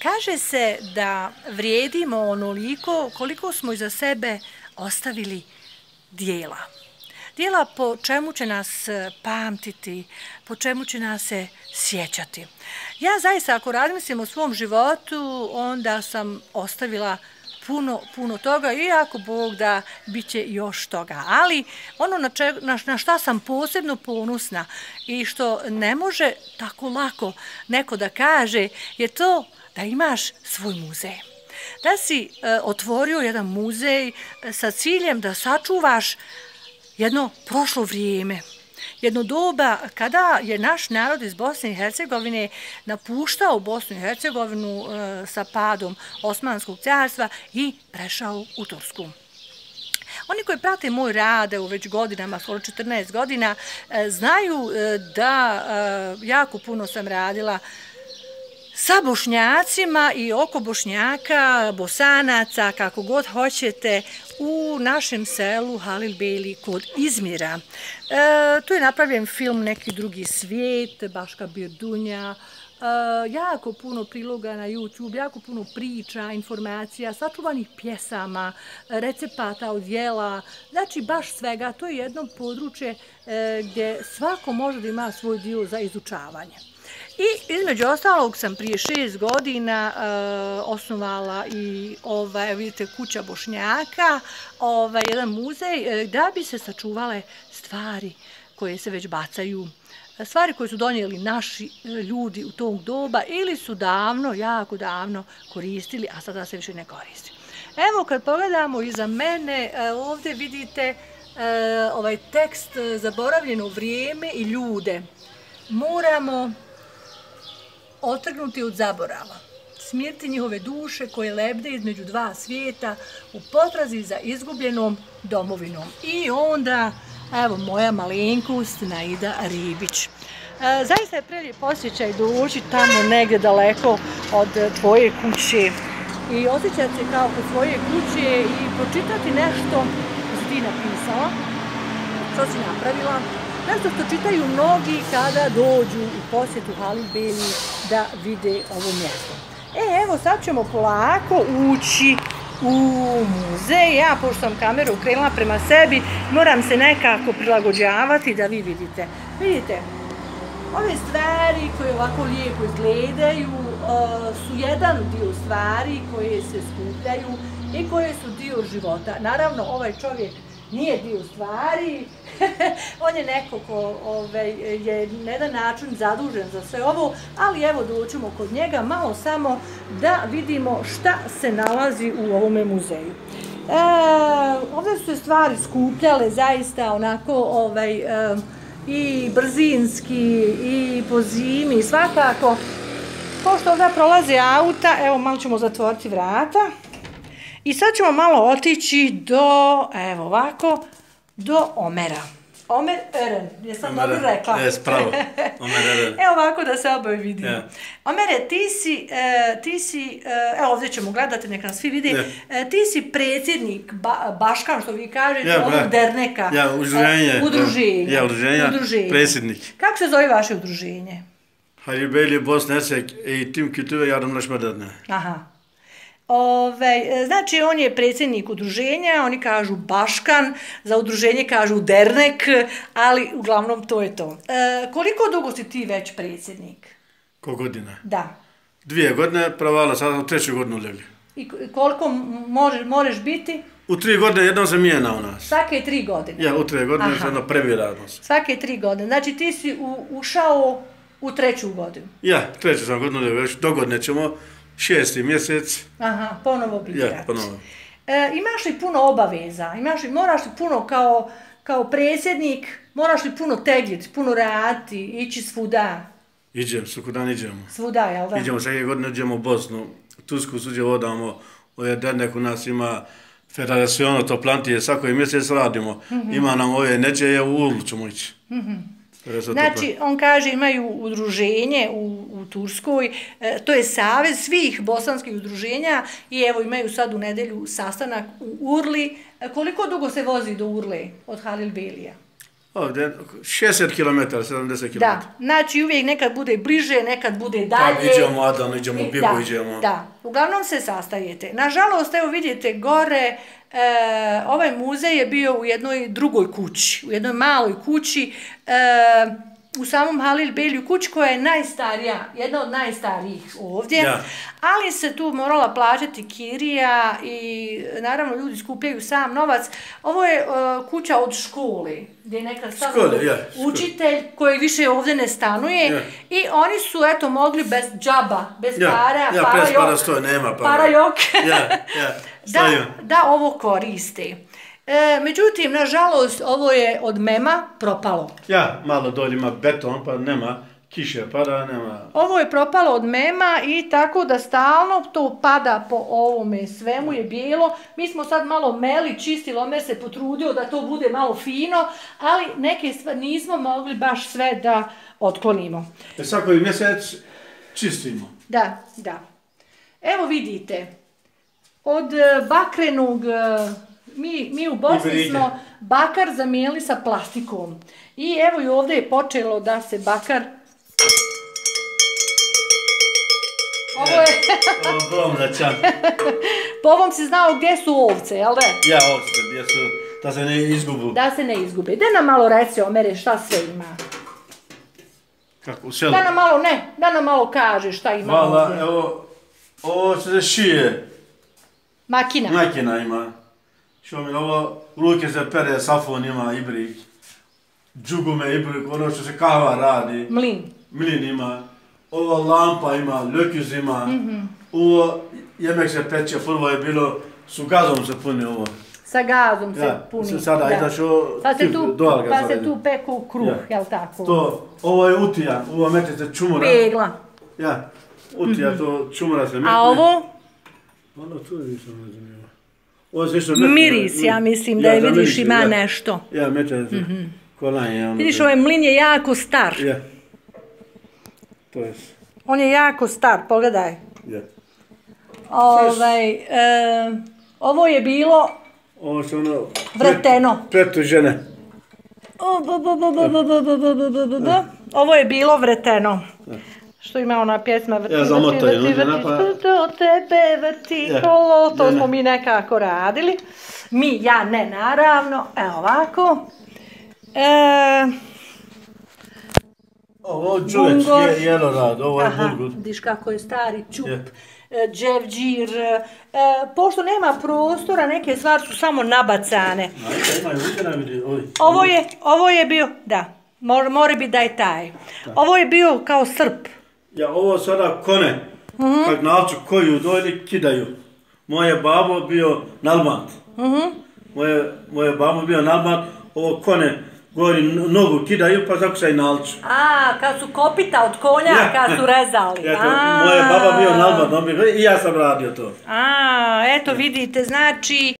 Kaže se da vrijedimo onoliko koliko smo iza sebe ostavili dijela. Dijela po čemu će nas pamtiti, po čemu će nas se sjećati. Ja zaista ako razmislim o svom životu, onda sam ostavila puno toga i ako Bog da, bit će još toga. Ali ono na šta sam posebno ponosna i što ne može tako lako neko da kaže je to da imaš svoj muzej. Da si otvorio jedan muzej sa ciljem da sačuvaš jedno prošlo vrijeme, jedno doba kada je naš narod iz Bosne i Hercegovine napuštao Bosnu i Hercegovinu sa padom Osmanskog carstva i prešao u Tursku. Oni koji prate moj rad u već godinama, skoro 14 godina, znaju da jako puno sam radila sa Bošnjacima i oko Bošnjaka, Bosanaca, kako god hoćete, u našem selu Halilbeli kod Izmira. Tu je napravljen film Neki drugi svijet, Baška Birdunja, jako puno priloga na YouTube, jako puno priča, informacija, sačuvanih pjesama, recepata od jela, znači baš svega. To je jedno područje gdje svako može da ima svoj dio za izučavanje. I između ostalog sam prije 6 godina osnovala i vidite Kuća Bošnjaka, jedan muzej da bi se sačuvale stvari koje se već bacaju, stvari koje su donijeli naši ljudi u tog doba ili su davno, jako davno koristili, a sada se više ne koristi. Evo kad pogledamo iza mene, ovdje vidite ovaj tekst Zaboravljeno vrijeme i ljude. Moramo otrgnuti od zaborava, smirti njihove duše koje lebde između dva svijeta u potrazi za izgubljenom domovinom. I onda, evo, moja malenkost Naida Ribić. Zaista je prelijep osjećaj doći tamo negdje daleko od tvoje kuće i osjećati se kao kod svoje kuće i pročitati nešto što si ti napisala, što si napravila. Nešto što čitaju mnogi kada dođu u posjetu Halilbeli da vide ovo mjesto. Evo sad ćemo polako ući u muzej. Ja, pošto sam kameru okrenula prema sebi, moram se nekako prilagođavati da vi vidite. Vidite, ove stvari koje ovako lijepo izgledaju su jedan dio stvari koje se skupljaju i koje su dio života. Naravno, ovaj čovjek nije dio stvari, on je neko ko je na jedan način zadužen za sve ovo, ali evo doćemo kod njega malo samo da vidimo šta se nalazi u ovome muzeju. Ovdje su se stvari skupljale zaista onako i brzinski i po zimi, svakako. Pošto ovdje prolaze auta, evo malo ćemo zatvoriti vrata. I sad ćemo malo otići do, evo ovako, do Omera. Omer Eren, jesam dobro rekla? Jes, pravo, Omer Eren. Evo ovako da se oboje vidimo. Yeah. Omere, ti si, evo ovdje ćemo gledati, neka nas svi vidi, yeah. Ti si predsjednik, Baškan, što vi kažete, yeah, ovog derneka. Ja, udruženja. Ja, udruženja, predsjednik. Kako se zove vaše udruženje? Halilbeli Bosna Hersek i Tim Kültüre Yardımlaşma. Aha. Znači, on je predsjednik udruženja, oni kažu Baškan, za udruženje kažu dernek, ali uglavnom to je to. Koliko dugo si ti već predsjednik? Koliko godina? Da. 2 godine, pravala, sada u 3. godinu legli. I koliko možeš biti? U 3 godine jednom se mijena u nas. Svake 3 godine? Ja, u 3 godine se jedno previramo se. Svake 3 godine, znači ti si ušao u 3. godinu? Ja, 3. sam godinu legli, već dogodne ćemo. 6. mjesec. Aha, ponovo biti ja, ponovo. Imaš li puno obaveza? Moraš li puno kao predsjednik, moraš li puno tegljiti, puno raditi, ići svuda? Iđem, svudan iđemo. Svuda, jel da? Iđemo, svake godine iđemo u Bosnu. Tursku suđe odamo, ovaj dernek u nas ima federacijono Toplantije, svaki mjesec radimo. Ima nam ove neđe, u Urlu ćemo ići. Znači, on kaže imaju udruženje u Turskoj, to je savez svih bosanskih udruženja i evo imaju sad u nedelju sastanak u Urli. Koliko dugo se vozi do Urle od Halilbelija? Ovdje 60 km, 70 km. Da, znači uvijek nekad bude bliže, nekad bude dalje. Kad iđemo Adanu, iđemo u Bigu, iđemo. Da, uglavnom se sastajete. Nažalost, evo vidite gore, ovaj muzej je bio u jednoj drugoj kući, u jednoj maloj kući, u samom Halil Beyliu kući koja je najstarija, jedna od najstarijih ovdje, ali se tu morala plaćati kirija i naravno ljudi skupljaju sam novac. Ovo je kuća od škole, gdje je nekad stavio učitelj koji više ovdje ne stanuje i oni su eto mogli bez džaba, bez para, para jok, da ovo koriste. Međutim, nažalost, ovo je od mema propalo. Malo dolje ima beton, pa nema kiše, pada, nema... Ovo je propalo od mema i tako da stalno to pada po ovome svemu je bijelo. Mi smo sad malo meli, čistili, Omer se potrudio da to bude malo fino, ali neke stvari nismo mogli baš sve da otklonimo. Svaki mjesec čistimo. Da. Evo vidite, od bakrenog... Mi u Bosni smo bakar zamijenili sa plastikom. I evo i ovdje je počelo da se bakar... Ovo je... Po ovom si znao gdje su ovce, jel da? Ovce, gdje su, da se ne izgubu. Da se ne izgube. Da nam malo reci, Omere, šta sve ima? Kako, u selu? Da nam malo kaže šta ima ovdje. Ovo se šije. Makina ima. Ovo, ruke se pere, safon ima, ibrik, džugume, ibrik, ono što se kava radi. Mlin ima. Ovo lampa ima, löküz ima. Ovo jemek se peče, prvo je bilo, su gazom se puni ovo. Sa gazom se puni. Sada izašao doal gaz. Pa se tu peku kruh, jel tako? Ovo je utija, ovo metite čumura. Pegla. Utija, to čumura se metne. A ovo? Ono tu nisam razumio. Miris, ja mislim da je, vidiš, ima nešto. Mećate, kolanje. Vidiš, ovaj mlin je jako star. On je jako star, pogledaj. Ovo je bilo vrteno. Pretužene. Ovo je bilo vrteno. Što ima ona pjesma vrti, do tebe vrti kolo, to smo mi nekako radili. Ja ne, naravno, evo ovako. Ovo džuleć je jelorad, ovo je bulgur. Vidiš kako je stari čup, dževđir. Pošto nema prostora, neke stvari su samo nabacane. Ovo je bio, da, mora biti da je taj. Ovo je bio kao srp. Ovo sada kone, kak nalču koju dojeli, kidaju. Moje babo bio nalbant. Moje babo bio nalbant, ovo kone gori nogu kidaju, pa tako se i nalču. Kad su kopita od konja, kad su rezali. Moje baba bio nalbant, i ja sam radio to. Eto vidite, znači...